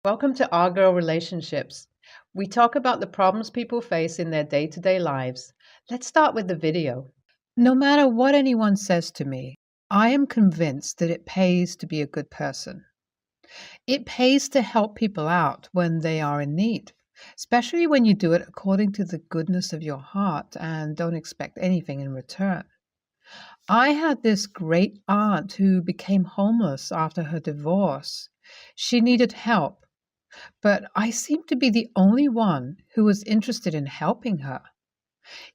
Welcome to Our Girl Relationships. We talk about the problems people face in their day-to-day lives. Let's start with the video. No matter what anyone says to me, I am convinced that it pays to be a good person. It pays to help people out when they are in need, especially when you do it according to the goodness of your heart and don't expect anything in return. I had this great aunt who became homeless after her divorce. She needed help, but I seemed to be the only one who was interested in helping her.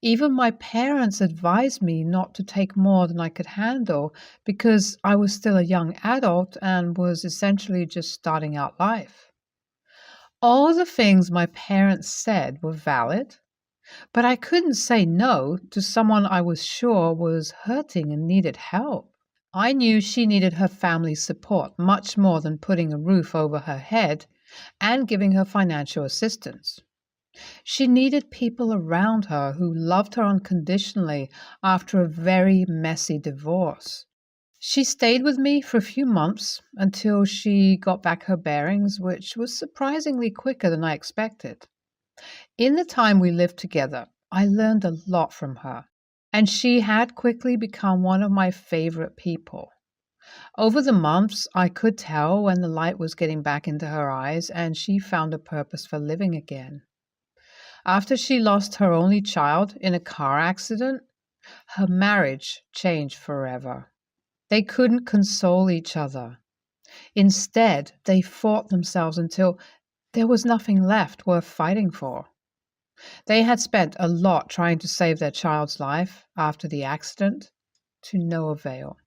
Even my parents advised me not to take more than I could handle because I was still a young adult and was essentially just starting out life. All the things my parents said were valid, but I couldn't say no to someone I was sure was hurting and needed help. I knew she needed her family's support much more than putting a roof over her head and giving her financial assistance. She needed people around her who loved her unconditionally after a very messy divorce. She stayed with me for a few months until she got back her bearings, which was surprisingly quicker than I expected. In the time we lived together, I learned a lot from her, and she had quickly become one of my favorite people. Over the months, I could tell when the light was getting back into her eyes and she found a purpose for living again. After she lost her only child in a car accident, her marriage changed forever. They couldn't console each other. Instead, they fought themselves until there was nothing left worth fighting for. They had spent a lot trying to save their child's life after the accident, to no avail.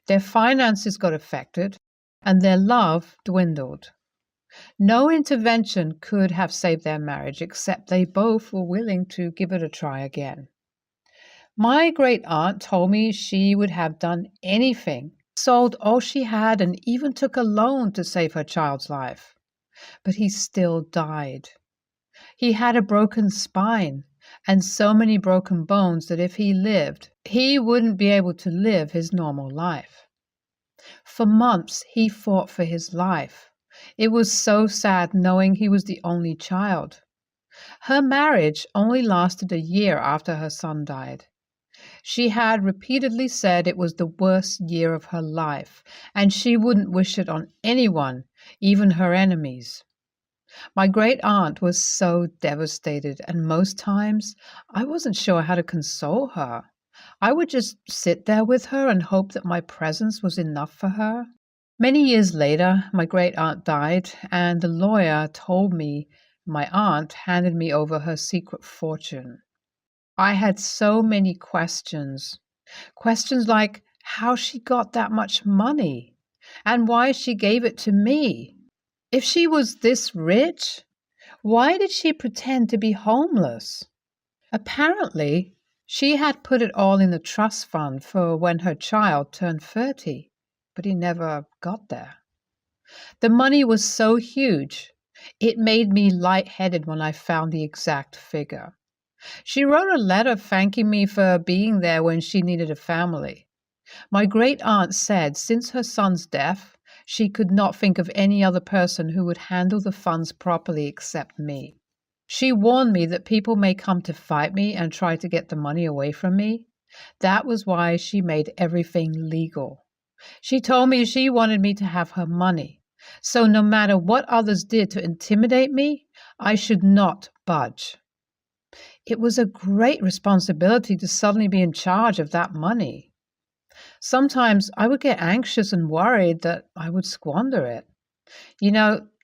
Their finances got affected, and their love dwindled. No intervention could have saved their marriage, except they both were willing to give it a try again. My great aunt told me she would have done anything, sold all she had, and even took a loan to save her child's life. But he still died. He had a broken spine and so many broken bones that if he lived, he wouldn't be able to live his normal life. For months, he fought for his life. It was so sad knowing he was the only child. Her marriage only lasted a year after her son died. She had repeatedly said it was the worst year of her life, and she wouldn't wish it on anyone, even her enemies. My great aunt was so devastated, and most times I wasn't sure how to console her. I would just sit there with her and hope that my presence was enough for her. Many years later, my great aunt died, and the lawyer told me my aunt handed me over her secret fortune. I had so many questions. Questions like how she got that much money and why she gave it to me. If she was this rich, why did she pretend to be homeless? Apparently, she had put it all in the trust fund for when her child turned 30, but he never got there. The money was so huge, it made me lightheaded when I found the exact figure. She wrote a letter thanking me for being there when she needed a family. My great aunt said since her son's death, she could not think of any other person who would handle the funds properly except me. She warned me that people may come to fight me and try to get the money away from me. That was why she made everything legal. She told me she wanted me to have her money, so no matter what others did to intimidate me, I should not budge. It was a great responsibility to suddenly be in charge of that money. Sometimes I would get anxious and worried that I would squander it.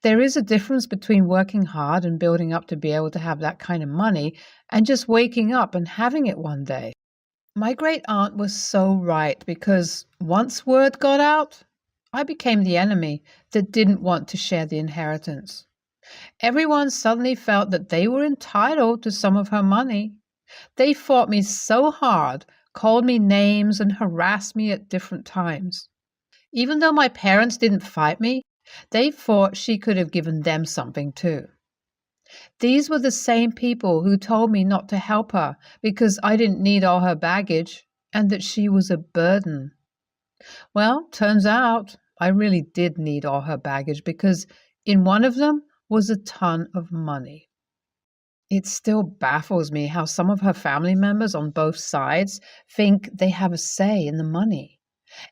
There is a difference between working hard and building up to be able to have that kind of money and just waking up and having it one day. My great aunt was so right because once word got out, I became the enemy that didn't want to share the inheritance. Everyone suddenly felt that they were entitled to some of her money. They fought me so hard, called me names, and harassed me at different times. Even though my parents didn't fight me, they thought she could have given them something too. These were the same people who told me not to help her because I didn't need all her baggage and that she was a burden. Well, turns out I really did need all her baggage because In one of them was a ton of money. It still baffles me how some of her family members on both sides think they have a say in the money.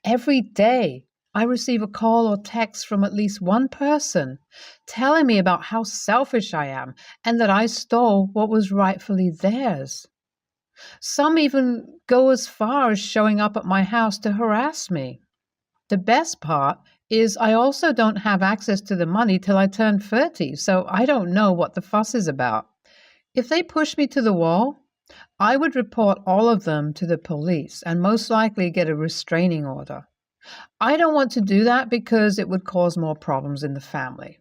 Every day, I receive a call or text from at least one person telling me about how selfish I am and that I stole what was rightfully theirs. Some even go as far as showing up at my house to harass me. The best part is I also don't have access to the money till I turn 30, so I don't know what the fuss is about. If they push me to the wall, I would report all of them to the police and most likely get a restraining order. I don't want to do that because it would cause more problems in the family.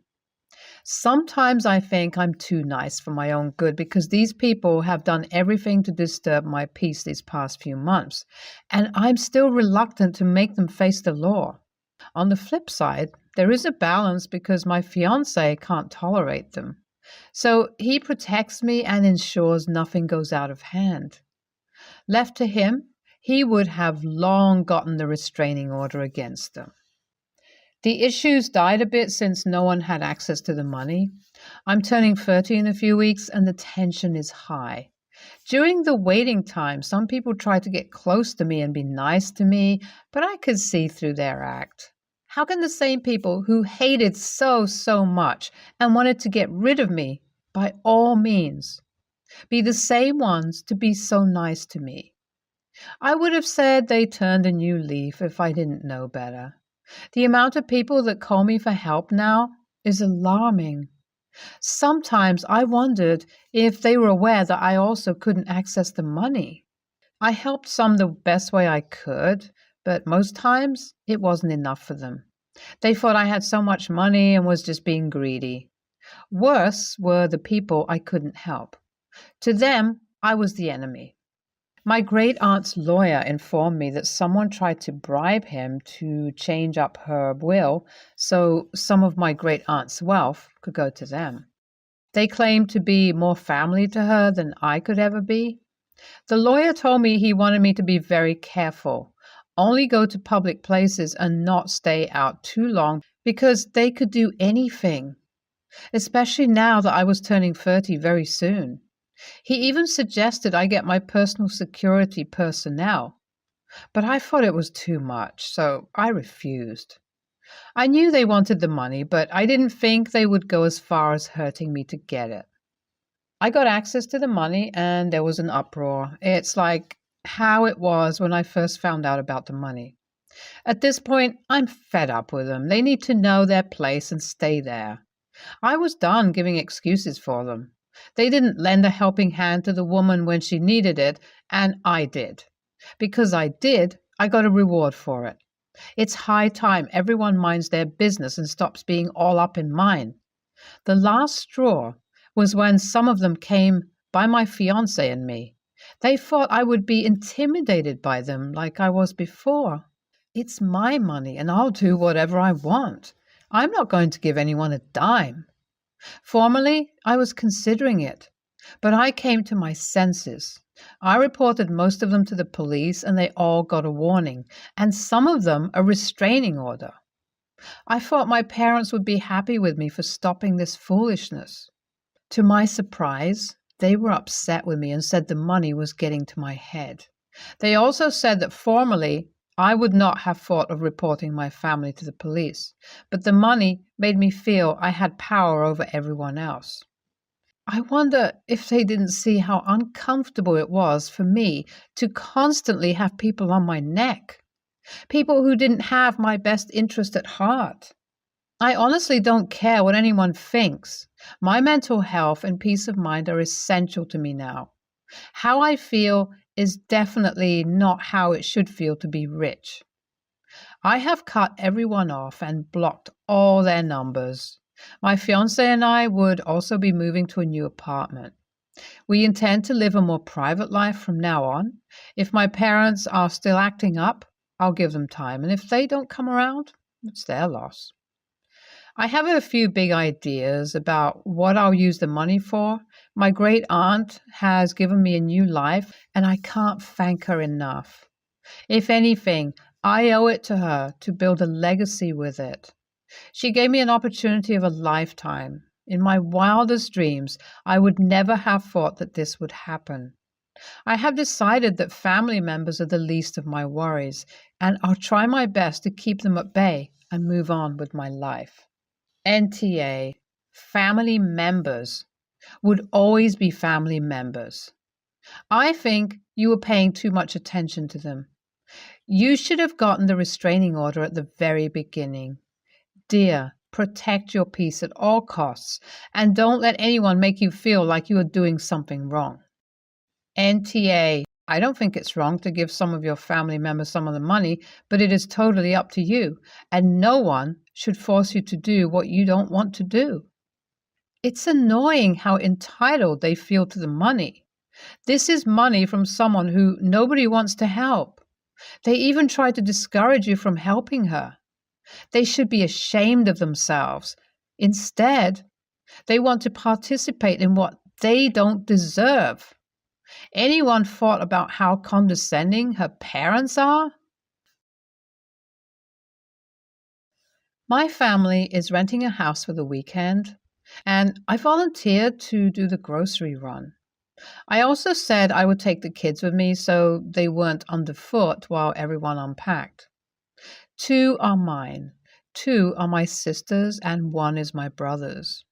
Sometimes I think I'm too nice for my own good because these people have done everything to disturb my peace these past few months, and I'm still reluctant to make them face the law. On the flip side, there is a balance because my fiancé can't tolerate them. So he protects me and ensures nothing goes out of hand. Left to him, he would have long gotten the restraining order against them. The issues died a bit since no one had access to the money. I'm turning 30 in a few weeks and the tension is high. During the waiting time, some people tried to get close to me and be nice to me, but I could see through their act. How can the same people who hated so much and wanted to get rid of me by all means be the same ones to be so nice to me? I would have said they turned a new leaf if I didn't know better. The amount of people that call me for help now is alarming. Sometimes I wondered if they were aware that I also couldn't access the money. I helped some the best way I could, but most times it wasn't enough for them. They thought I had so much money and was just being greedy. Worse were the people I couldn't help. To them, I was the enemy. My great-aunt's lawyer informed me that someone tried to bribe him to change up her will so some of my great-aunt's wealth could go to them. They claimed to be more family to her than I could ever be. The lawyer told me he wanted me to be very careful, only go to public places and not stay out too long because they could do anything, especially now that I was turning 30 very soon. He even suggested I get my personal security personnel, but I thought it was too much, so I refused. I knew they wanted the money, but I didn't think they would go as far as hurting me to get it. I got access to the money and there was an uproar. It's like how it was when I first found out about the money. At this point, I'm fed up with them. They need to know their place and stay there. I was done giving excuses for them. They didn't lend a helping hand to the woman when she needed it, and I did. Because I did, I got a reward for it. It's high time everyone minds their business and stops being all up in mine. The last straw was when some of them came by my fiancé and me. They thought I would be intimidated by them like I was before. It's my money and I'll do whatever I want. I'm not going to give anyone a dime. Formerly, I was considering it, but I came to my senses. I reported most of them to the police and they all got a warning, and some of them a restraining order. I thought my parents would be happy with me for stopping this foolishness. To my surprise, they were upset with me and said the money was getting to my head. They also said that formerly I would not have thought of reporting my family to the police, but the money made me feel I had power over everyone else. I wonder if they didn't see how uncomfortable it was for me to constantly have people on my neck, people who didn't have my best interest at heart. I honestly don't care what anyone thinks. My mental health and peace of mind are essential to me now. How I feel is definitely not how it should feel to be rich. I have cut everyone off and blocked all their numbers. My fiancé and I would also be moving to a new apartment. We intend to live a more private life from now on. If my parents are still acting up, I'll give them time, and if they don't come around, it's their loss. I have a few big ideas about what I'll use the money for. My great aunt has given me a new life, and I can't thank her enough. If anything, I owe it to her to build a legacy with it. She gave me an opportunity of a lifetime. In my wildest dreams, I would never have thought that this would happen. I have decided that family members are the least of my worries, and I'll try my best to keep them at bay and move on with my life. NTA, family members, would always be family members. I think you were paying too much attention to them. You should have gotten the restraining order at the very beginning. Dear, protect your peace at all costs, and don't let anyone make you feel like you are doing something wrong. NTA, I don't think it's wrong to give some of your family members some of the money, but it is totally up to you, and no one should force you to do what you don't want to do. It's annoying how entitled they feel to the money. This is money from someone who nobody wants to help. They even try to discourage you from helping her. They should be ashamed of themselves. Instead, they want to participate in what they don't deserve. Anyone thought about how condescending her parents are? My family is renting a house for the weekend, and I volunteered to do the grocery run. I also said I would take the kids with me so they weren't underfoot while everyone unpacked. 2 are mine, 2 are my sister's, and 1 is my brother's.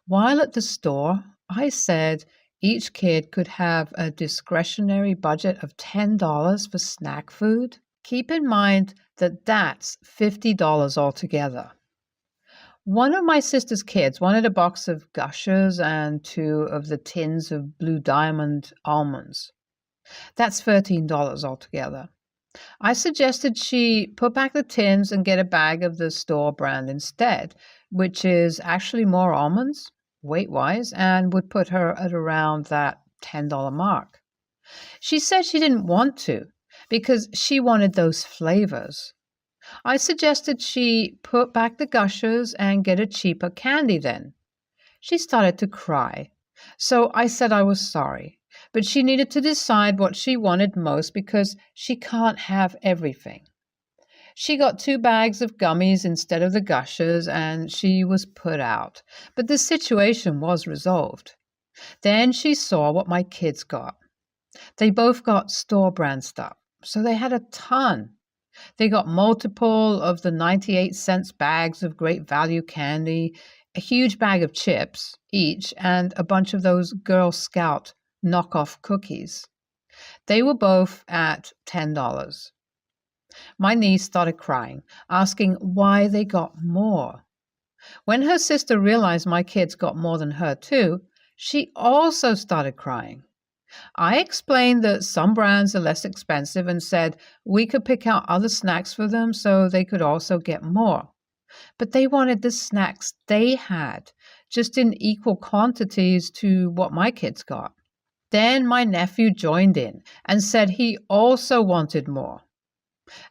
While at the store, I said each kid could have a discretionary budget of $10 for snack food. Keep in mind that that's $50 altogether. One of my sister's kids wanted a box of Gushers and 2 of the tins of Blue Diamond almonds. That's $13 altogether. I suggested she put back the tins and get a bag of the store brand instead, which is actually more almonds, weight-wise, and would put her at around that $10 mark. She said she didn't want to because she wanted those flavors. I suggested she put back the Gushers and get a cheaper candy then. She started to cry, so I said I was sorry, but she needed to decide what she wanted most because she can't have everything. She got 2 bags of gummies instead of the Gushers, and she was put out, but the situation was resolved. Then she saw what my kids got. They both got store brand stuff, so they had a ton. They got multiple of the 98-cent bags of great value candy, a huge bag of chips each, and a bunch of those Girl Scout knockoff cookies. They were both at $10. My niece started crying, asking why they got more. When her sister realized my kids got more than her too, she also started crying. I explained that some brands are less expensive and said we could pick out other snacks for them so they could also get more. But they wanted the snacks they had, just in equal quantities to what my kids got. Then my nephew joined in and said he also wanted more.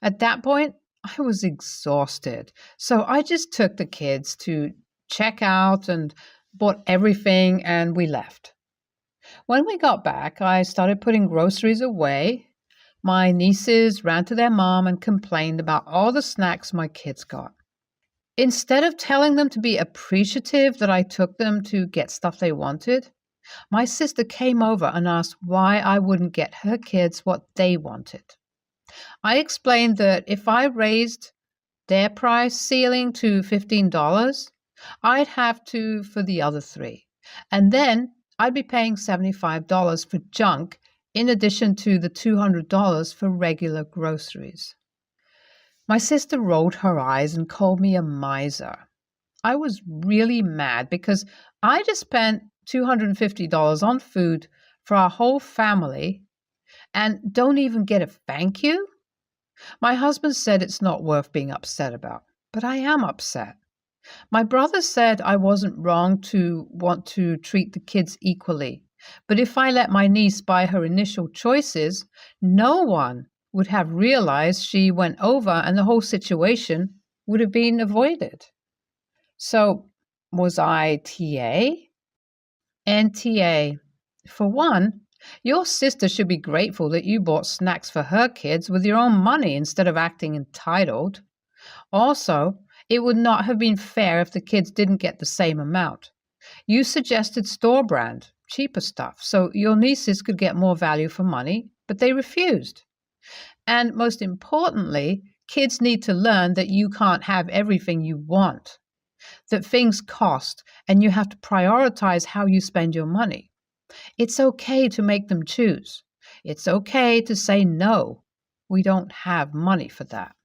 At that point, I was exhausted, so I just took the kids to check out and bought everything, and we left. When we got back, I started putting groceries away. My nieces ran to their mom and complained about all the snacks my kids got. Instead of telling them to be appreciative that I took them to get stuff they wanted, my sister came over and asked why I wouldn't get her kids what they wanted. I explained that if I raised their price ceiling to $15, I'd have to for the other 3. And then I'd be paying $75 for junk in addition to the $200 for regular groceries. My sister rolled her eyes and called me a miser. I was really mad because I just spent $250 on food for our whole family and don't even get a thank you? My husband said it's not worth being upset about, but I am upset. My brother said I wasn't wrong to want to treat the kids equally, but if I let my niece buy her initial choices, no one would have realized she went over and the whole situation would have been avoided. So, was I TA? NTA. For one, your sister should be grateful that you bought snacks for her kids with your own money instead of acting entitled. Also, It would not have been fair if the kids didn't get the same amount. You suggested store brand, cheaper stuff, so your nieces could get more value for money, but they refused. And most importantly, kids need to learn that you can't have everything you want, that things cost, and you have to prioritize how you spend your money. It's okay to make them choose. It's okay to say no. We don't have money for that.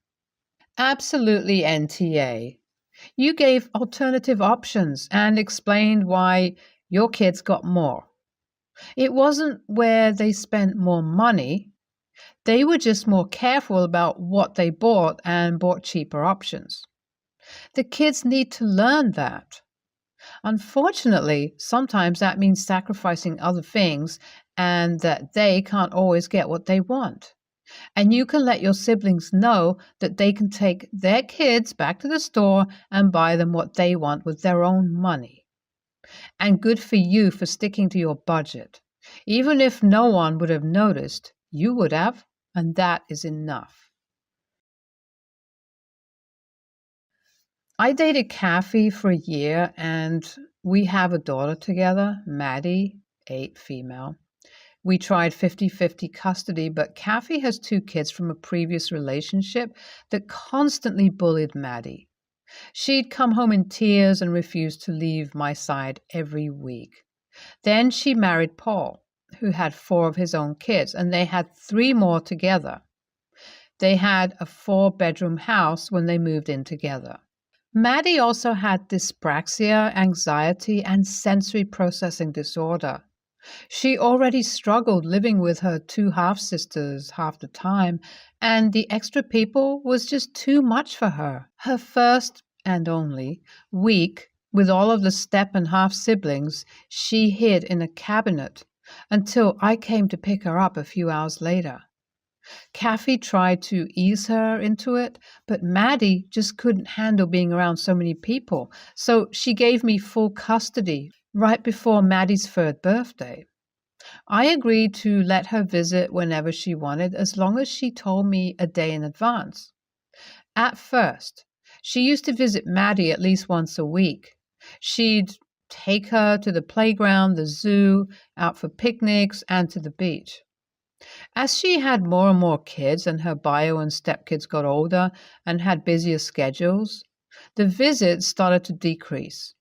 Absolutely, NTA. You gave alternative options and explained why your kids got more. It wasn't where they spent more money. They were just more careful about what they bought and bought cheaper options. The kids need to learn that. Unfortunately, sometimes that means sacrificing other things and that they can't always get what they want. And you can let your siblings know that they can take their kids back to the store and buy them what they want with their own money. And good for you for sticking to your budget. Even if no one would have noticed, you would have, and that is enough. I dated Kathy for a year, and we have a daughter together, Maddie, 8, female. We tried 50-50 custody, but Kathy has 2 kids from a previous relationship that constantly bullied Maddie. She'd come home in tears and refused to leave my side every week. Then she married Paul, who had 4 of his own kids, and they had 3 more together. They had a 4-bedroom house when they moved in together. Maddie also had dyspraxia, anxiety, and sensory processing disorder. She already struggled living with her 2 half-sisters half the time, and the extra people was just too much for her. Her first and only week with all of the step and half-siblings, she hid in a cabinet until I came to pick her up a few hours later. Kathy tried to ease her into it, but Maddie just couldn't handle being around so many people, so she gave me full custody right before Maddie's 3rd birthday. I agreed to let her visit whenever she wanted, as long as she told me a day in advance. At first, she used to visit Maddie at least once a week. She'd take her to the playground, the zoo, out for picnics, and to the beach. As she had more and more kids and her bio and stepkids got older and had busier schedules, the visits started to decrease.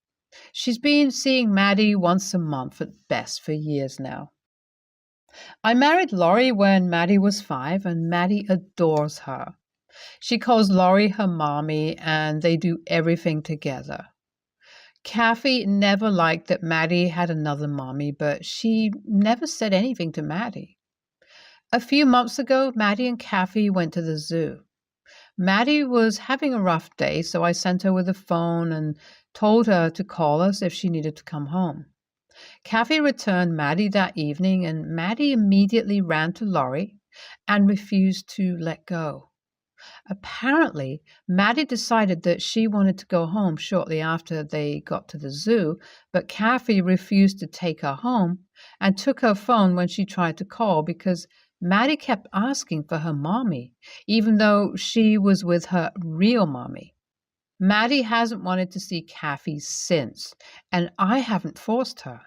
She's been seeing Maddie once a month at best for years now. I married Laurie when Maddie was 5, and Maddie adores her. She calls Laurie her mommy, and they do everything together. Kathy never liked that Maddie had another mommy, but she never said anything to Maddie. A few months ago, Maddie and Kathy went to the zoo. Maddie was having a rough day, so I sent her with a phone and told her to call us if she needed to come home. Kathy returned Maddie that evening, and Maddie immediately ran to Laurie and refused to let go. Apparently, Maddie decided that she wanted to go home shortly after they got to the zoo, but Kathy refused to take her home and took her phone when she tried to call because Maddie kept asking for her mommy, even though she was with her real mommy. Maddie hasn't wanted to see Kathy since, and I haven't forced her.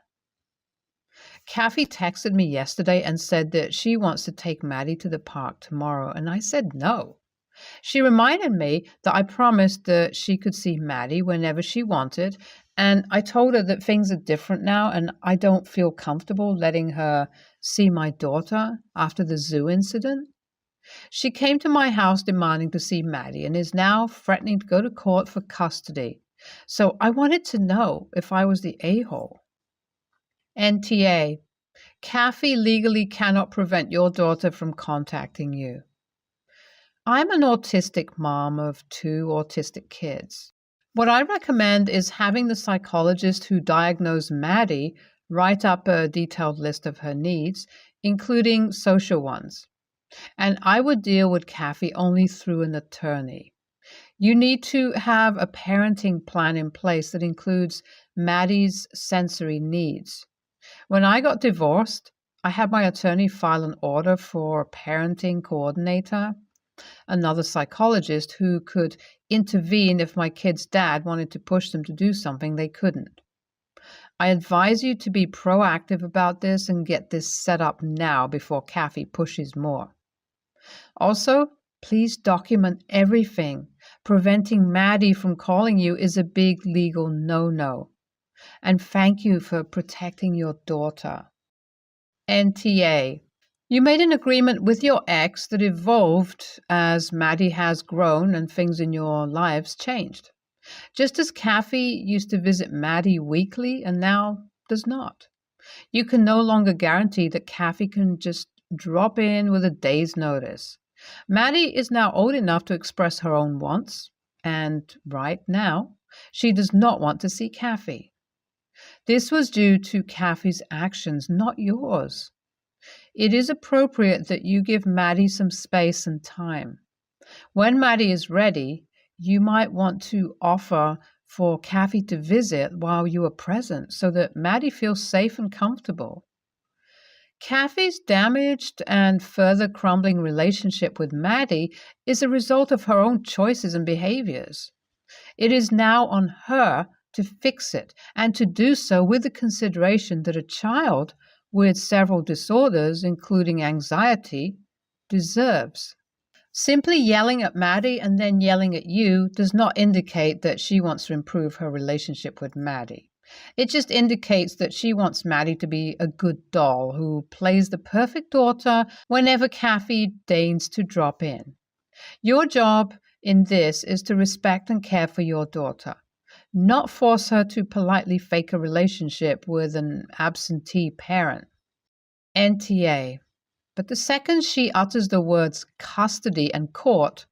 Kathy texted me yesterday and said that she wants to take Maddie to the park tomorrow, and I said no. She reminded me that I promised that she could see Maddie whenever she wanted, and I told her that things are different now and I don't feel comfortable letting her see my daughter after the zoo incident. She came to my house demanding to see Maddie and is now threatening to go to court for custody. So I wanted to know if I was the a-hole. NTA. Kathy legally cannot prevent your daughter from contacting you. I'm an autistic mom of 2 autistic kids. What I recommend is having the psychologist who diagnosed Maddie write up a detailed list of her needs, including social ones. And I would deal with Kathy only through an attorney. You need to have a parenting plan in place that includes Maddie's sensory needs. When I got divorced, I had my attorney file an order for a parenting coordinator. Another psychologist who could intervene if my kid's dad wanted to push them to do something they couldn't. I advise you to be proactive about this and get this set up now before Kathy pushes more. Also, please document everything. Preventing Maddie from calling you is a big legal no-no. And thank you for protecting your daughter. NTA. You made an agreement with your ex that evolved as Maddie has grown and things in your lives changed. Just as Kathy used to visit Maddie weekly and now does not. You can no longer guarantee that Kathy can just drop in with a day's notice. Maddie is now old enough to express her own wants, and right now, she does not want to see Kathy. This was due to Kathy's actions, not yours. It is appropriate that you give Maddie some space and time. When Maddie is ready, you might want to offer for Kathy to visit while you are present so that Maddie feels safe and comfortable. Kathy's damaged and further crumbling relationship with Maddie is a result of her own choices and behaviors. It is now on her to fix it and to do so with the consideration that a child with several disorders, including anxiety, deserves. Simply yelling at Maddie and then yelling at you does not indicate that she wants to improve her relationship with Maddie. It just indicates that she wants Maddie to be a good doll who plays the perfect daughter whenever Kathy deigns to drop in. Your job in this is to respect and care for your daughter, not force her to politely fake a relationship with an absentee parent. NTA. But the second she utters the words custody and court,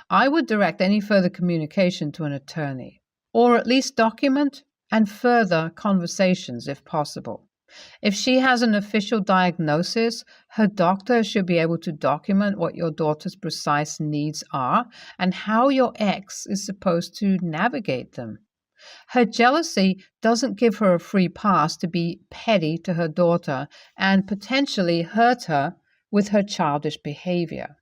I would direct any further communication to an attorney, or at least document and further conversations if possible. If she has an official diagnosis, her doctor should be able to document what your daughter's precise needs are and how your ex is supposed to navigate them. Her jealousy doesn't give her a free pass to be petty to her daughter and potentially hurt her with her childish behavior.